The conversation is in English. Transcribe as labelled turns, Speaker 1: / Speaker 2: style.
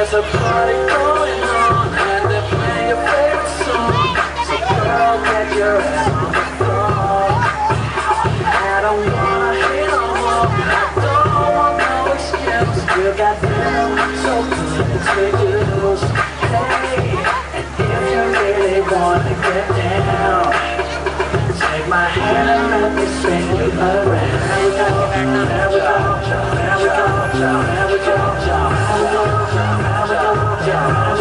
Speaker 1: There's a party going on and they're playing your favorite song. So girl, get your ass on the floor. I don't wanna hear no more. I don't want no excuse. You got them so good, it's ridiculous. Hey, and if you really wanna get down, take my hand and let me spin you around. There we go, there we go, there we go, there we go, there we go.
Speaker 2: Jaane